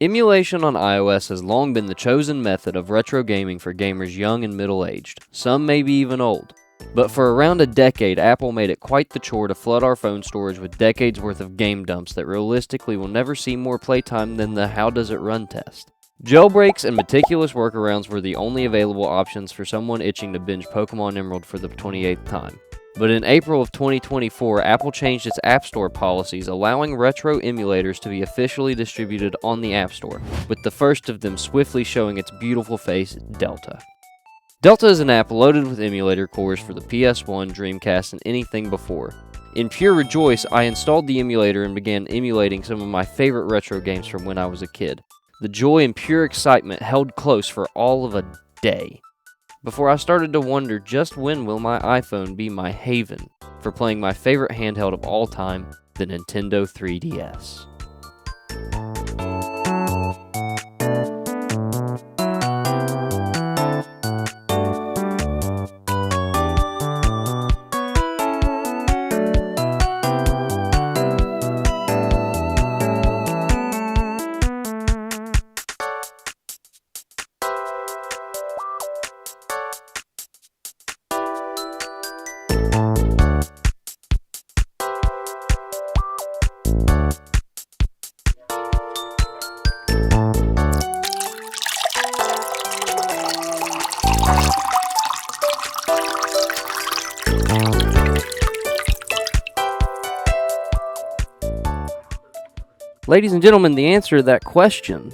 Emulation on iOS has long been the chosen method of retro gaming for gamers young and middle-aged, some maybe even old. But for around a decade, Apple made it quite the chore to flood our phone storage with decades worth of game dumps that realistically will never see more playtime than the how does it run test. Jailbreaks and meticulous workarounds were the only available options for someone itching to binge Pokemon Emerald for the 28th time. But in April of 2024, Apple changed its App Store policies, allowing retro emulators to be officially distributed on the App Store, with the first of them swiftly showing its beautiful face, Delta. Delta is an app loaded with emulator cores for the PS1, Dreamcast, and anything before. In pure rejoice, I installed the emulator and began emulating some of my favorite retro games from when I was a kid. The joy and pure excitement held close for all of a day, before I started to wonder just when will my iPhone be my haven for playing my favorite handheld of all time, the Nintendo 3DS. Ladies and gentlemen, the answer to that question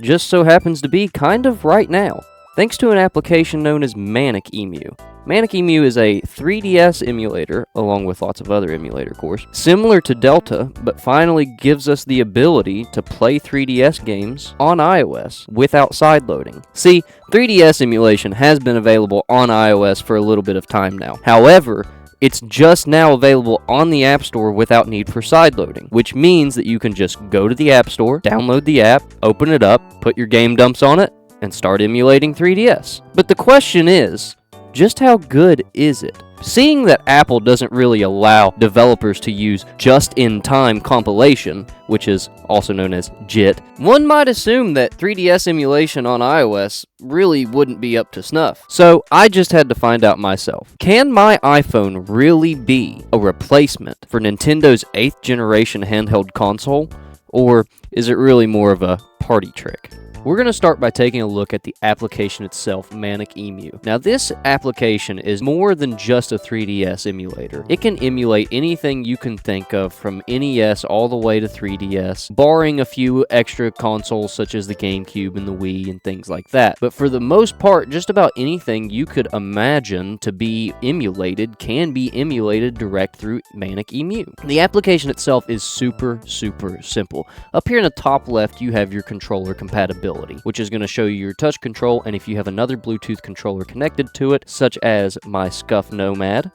just so happens to be kind of right now, thanks to an application known as ManicEMU. ManicEMU is a 3DS emulator, along with lots of other emulator cores, similar to Delta, but finally gives us the ability to play 3DS games on iOS without sideloading. See, 3DS emulation has been available on iOS for a little bit of time now. However, it's just now available on the App Store without need for sideloading, which means that you can just go to the App Store, download the app, open it up, put your game dumps on it, and start emulating 3DS. But the question is, just how good is it? Seeing that Apple doesn't really allow developers to use just-in-time compilation, which is also known as JIT, one might assume that 3DS emulation on iOS really wouldn't be up to snuff. So I just had to find out myself. Can my iPhone really be a replacement for Nintendo's 8th generation handheld console? Or is it really more of a party trick? We're going to start by taking a look at the application itself, ManicEMU. Now, this application is more than just a 3DS emulator. It can emulate anything you can think of from NES all the way to 3DS, barring a few extra consoles such as the GameCube and the Wii and things like that. But for the most part, just about anything you could imagine to be emulated can be emulated direct through ManicEMU. The application itself is super simple. Up here in the top left, you have your controller compatibility, which is going to show you your touch control, and if you have another Bluetooth controller connected to it, such as my Scuf Nomad,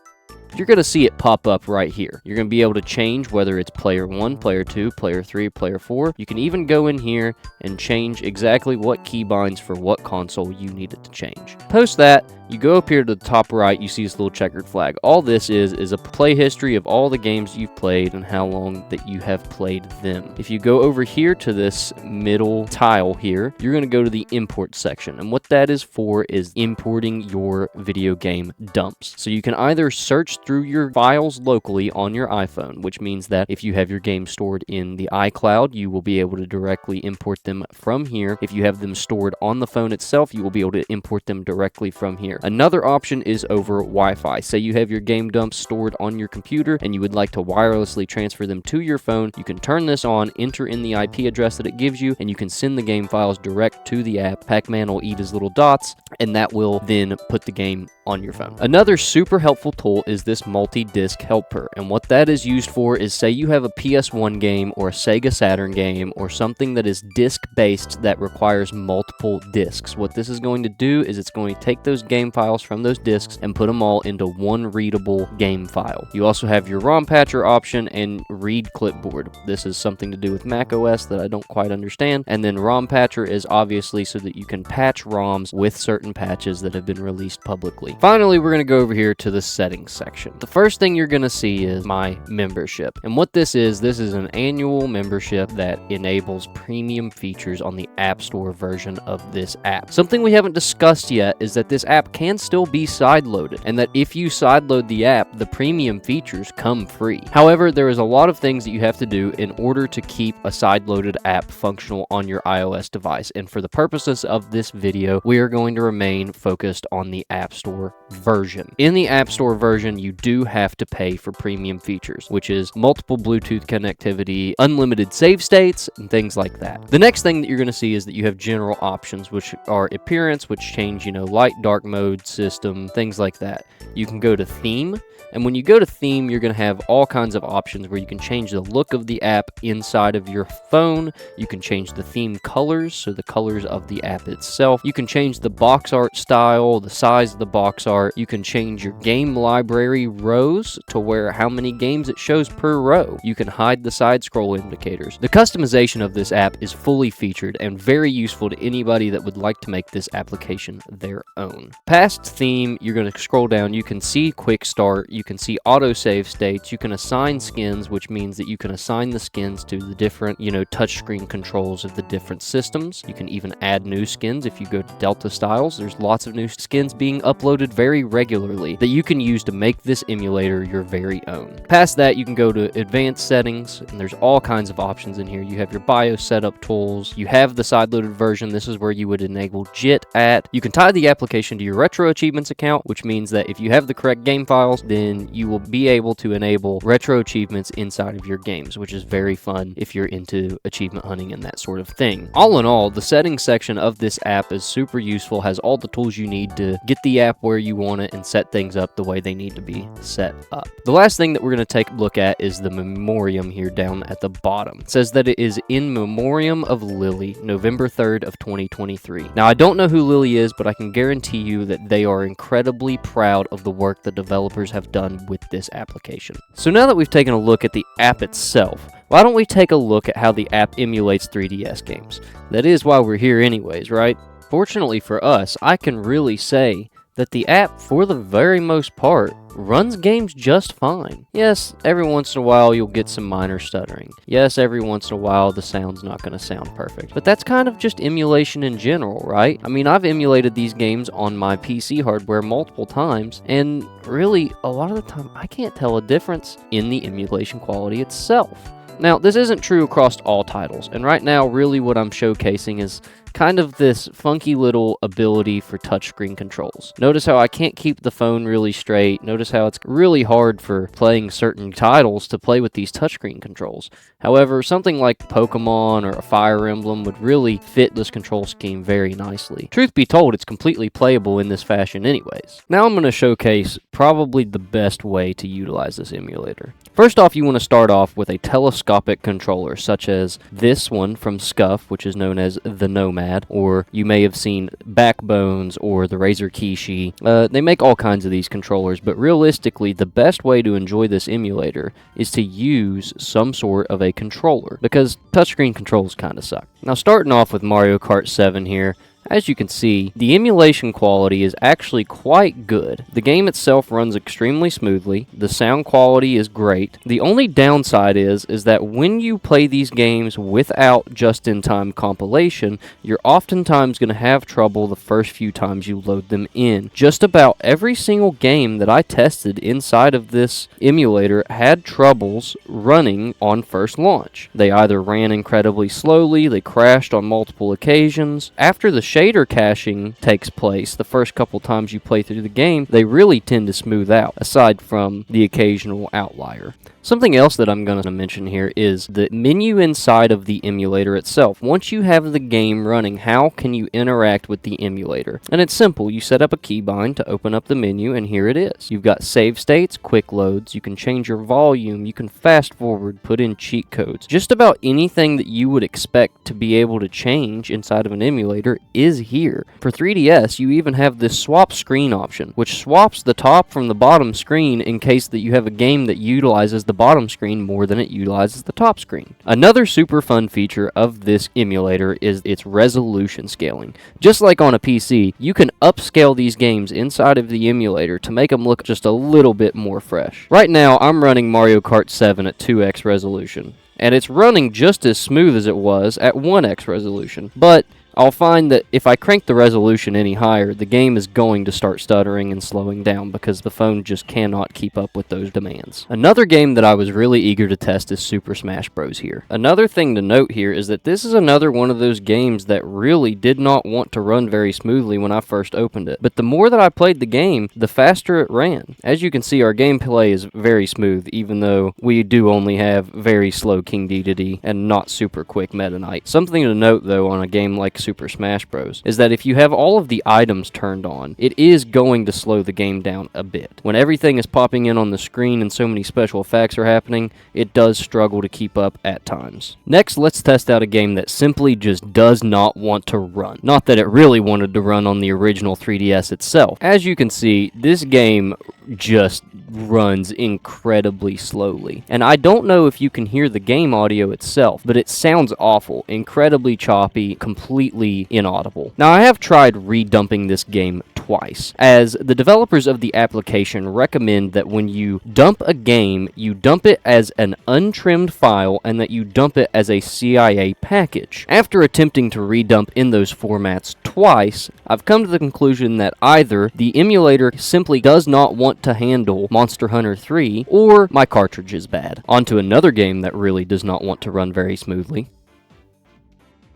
you're going to see it pop up right here. You're going to be able to change whether it's player 1, player 2, player 3, player 4. You can even go in here and change exactly what keybinds for what console you need it to change. Post that, you go up here to the top right, you see this little checkered flag. All this is a play history of all the games you've played and how long that you have played them. If you go over here to this middle tile here, you're going to go to the import section. And what that is for is importing your video game dumps. So you can either search through your files locally on your iPhone, which means that if you have your games stored in the iCloud, you will be able to directly import them from here. If you have them stored on the phone itself, you will be able to import them directly from here. Another option is over Wi-Fi. Say you have your game dumps stored on your computer and you would like to wirelessly transfer them to your phone. You can turn this on, enter in the IP address that it gives you, and you can send the game files direct to the app. Pac-Man will eat his little dots, and that will then put the game on your phone. Another super helpful tool is this multi-disc helper, and what that is used for is, say you have a PS1 game or a Sega Saturn game or something that is disc-based that requires multiple discs. What this is going to do is it's going to take those game game files from those disks and put them all into one readable game file. You also have your ROM patcher option and read clipboard. This is something to do with Mac OS that I don't quite understand. And then ROM patcher is obviously so that you can patch ROMs with certain patches that have been released publicly. Finally, we're going to go over here to the settings section. The first thing you're going to see is my membership. And what this is an annual membership that enables premium features on the App Store version of this app. Something we haven't discussed yet is that this app can still be sideloaded, and that if you sideload the app, the premium features come free. However, there is a lot of things that you have to do in order to keep a sideloaded app functional on your iOS device, and for the purposes of this video, we are going to remain focused on the App Store version. In the App Store version, you do have to pay for premium features, which is multiple Bluetooth connectivity, unlimited save states, and things like that. The next thing that you're going to see is that you have general options, which are appearance, which change, light, dark mode, system, things like that. You can go to theme, and when you go to theme, you're going to have all kinds of options where you can change the look of the app inside of your phone. You can change the theme colors, so the colors of the app itself. You can change the box art style, the size of the box art. You can change your game library rows to where how many games it shows per row. You can hide the side scroll indicators. The customization of this app is fully featured and very useful to anybody that would like to make this application their own. Past theme, you're going to scroll down. You can see quick start. You can see autosave states. You can assign skins, which means that you can assign the skins to the different, touchscreen controls of the different systems. You can even add new skins if you go to Delta Styles. There's lots of new skins being uploaded very regularly that you can use to make this emulator your very own. Past that, you can go to advanced settings, and there's all kinds of options in here. You have your BIOS setup tools. You have the sideloaded version. This is where you would enable JIT at. You can tie the application to your Retro Achievements account, which means that if you have the correct game files, then you will be able to enable retro achievements inside of your games, which is very fun if you're into achievement hunting and that sort of thing. All in all, the settings section of this app is super useful, has all the tools you need to get the app where you want it and set things up the way they need to be set up. The last thing that we're going to take a look at is the memoriam here down at the bottom. It says that it is in memoriam of Lily, November 3rd of 2023. Now, I don't know who Lily is, but I can guarantee you that they are incredibly proud of the work the developers have done with this application. So now that we've taken a look at the app itself, why don't we take a look at how the app emulates 3DS games? That is why we're here anyways, right? Fortunately for us, I can really say that the app, for the very most part, runs games just fine. Yes, every once in a while you'll get some minor stuttering. Yes, every once in a while the sound's not going to sound perfect. But that's kind of just emulation in general, right? I mean, I've emulated these games on my PC hardware multiple times, and really, a lot of the time, I can't tell a difference in the emulation quality itself. Now, this isn't true across all titles, and right now, really what I'm showcasing is kind of this funky little ability for touchscreen controls. Notice how I can't keep the phone really straight. Notice how it's really hard for playing certain titles to play with these touchscreen controls. However, something like Pokemon or a Fire Emblem would really fit this control scheme very nicely. Truth be told, it's completely playable in this fashion anyways. Now I'm going to showcase probably the best way to utilize this emulator. First off, you want to start off with a telescopic controller, such as this one from Scuff, which is known as the Nomad, or you may have seen Backbones or the Razer Kishi. They make all kinds of these controllers, but realistically, the best way to enjoy this emulator is to use some sort of a controller, because touchscreen controls kind of suck. Now, starting off with Mario Kart 7 here, as you can see, the emulation quality is actually quite good. The game itself runs extremely smoothly. The sound quality is great. The only downside is that when you play these games without just-in-time compilation, you're oftentimes going to have trouble the first few times you load them in. Just about every single game that I tested inside of this emulator had troubles running on first launch. They either ran incredibly slowly, they crashed on multiple occasions. After the shader caching takes place, the first couple times you play through the game, they really tend to smooth out, aside from the occasional outlier. Something else that I'm going to mention here is the menu inside of the emulator itself. Once you have the game running, how can you interact with the emulator? And it's simple. You set up a keybind to open up the menu, and here it is. You've got save states, quick loads, you can change your volume, you can fast forward, put in cheat codes. Just about anything that you would expect to be able to change inside of an emulator is here. For 3DS, you even have this swap screen option, which swaps the top from the bottom screen in case that you have a game that utilizes the bottom screen more than it utilizes the top screen. Another super fun feature of this emulator is its resolution scaling. Just like on a PC, you can upscale these games inside of the emulator to make them look just a little bit more fresh. Right now, I'm running Mario Kart 7 at 2x resolution, and it's running just as smooth as it was at 1x resolution, but I'll find that if I crank the resolution any higher, the game is going to start stuttering and slowing down because the phone just cannot keep up with those demands. Another game that I was really eager to test is Super Smash Bros. Here. Another thing to note here is that this is another one of those games that really did not want to run very smoothly when I first opened it. But the more that I played the game, the faster it ran. As you can see, our gameplay is very smooth, even though we do only have very slow King Dedede and not super quick Meta Knight. Something to note, though, on a game like Super Smash Bros. Is that if you have all of the items turned on, it is going to slow the game down a bit. When everything is popping in on the screen and so many special effects are happening, it does struggle to keep up at times. Next, let's test out a game that simply just does not want to run. Not that it really wanted to run on the original 3DS itself. As you can see, this game just runs incredibly slowly. And I don't know if you can hear the game audio itself, but it sounds awful, incredibly choppy, completely inaudible. Now, I have tried redumping this game twice, as the developers of the application recommend that when you dump a game, you dump it as an untrimmed file and that you dump it as a CIA package. After attempting to redump in those formats twice, I've come to the conclusion that either the emulator simply does not want to handle Monster Hunter 3, or my cartridge is bad. On to another game that really does not want to run very smoothly.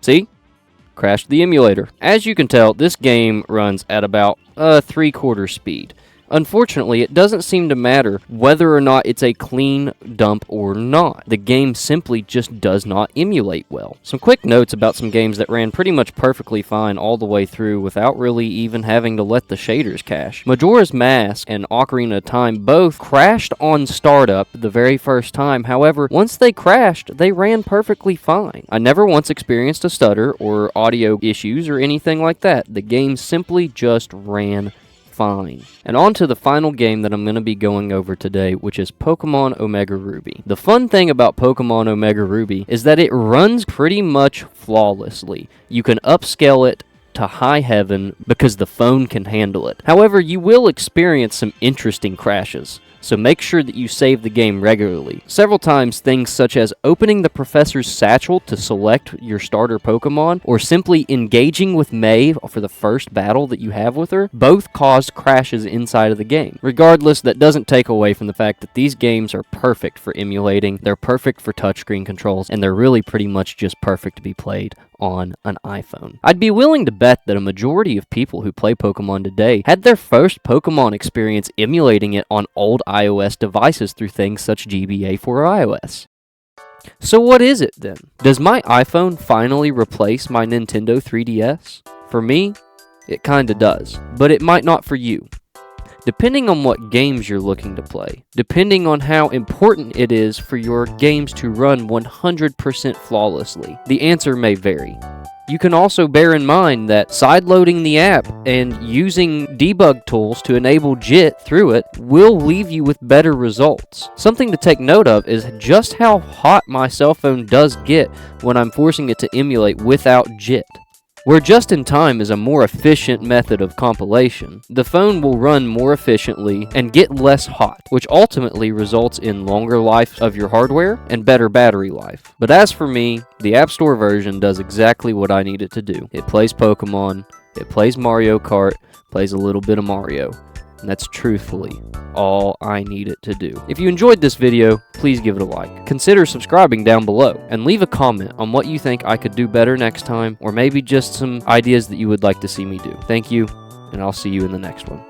See? Crashed the emulator. As you can tell, this game runs at about 3/4 speed. Unfortunately, it doesn't seem to matter whether or not it's a clean dump or not. The game simply just does not emulate well. Some quick notes about some games that ran pretty much perfectly fine all the way through without really even having to let the shaders cache. Majora's Mask and Ocarina of Time both crashed on startup the very first time. However, once they crashed, they ran perfectly fine. I never once experienced a stutter or audio issues or anything like that. The game simply just ran fine. And on to the final game that I'm going to be going over today, which is Pokemon Omega Ruby. The fun thing about Pokemon Omega Ruby is that it runs pretty much flawlessly. You can upscale it to high heaven because the phone can handle it. However, you will experience some interesting crashes, so make sure that you save the game regularly. Several times, things such as opening the professor's satchel to select your starter Pokemon, or simply engaging with May for the first battle that you have with her, both caused crashes inside of the game. Regardless, that doesn't take away from the fact that these games are perfect for emulating, they're perfect for touchscreen controls, and they're really pretty much just perfect to be played on an iPhone. I'd be willing to bet that a majority of people who play Pokemon today had their first Pokemon experience emulating it on old iOS devices through things such GBA for iOS. So what is it then? Does my iPhone finally replace my Nintendo 3DS? For me, it kinda does, but it might not for you. Depending on what games you're looking to play, depending on how important it is for your games to run 100% flawlessly, the answer may vary. You can also bear in mind that sideloading the app and using debug tools to enable JIT through it will leave you with better results. Something to take note of is just how hot my cell phone does get when I'm forcing it to emulate without JIT. Where just-in-time is a more efficient method of compilation, the phone will run more efficiently and get less hot, which ultimately results in longer life of your hardware and better battery life. But as for me, the App Store version does exactly what I need it to do. It plays Pokemon, it plays Mario Kart, plays a little bit of Mario. And that's truthfully all I need it to do. If you enjoyed this video, please give it a like. Consider subscribing down below, and leave a comment on what you think I could do better next time, or maybe just some ideas that you would like to see me do. Thank you, and I'll see you in the next one.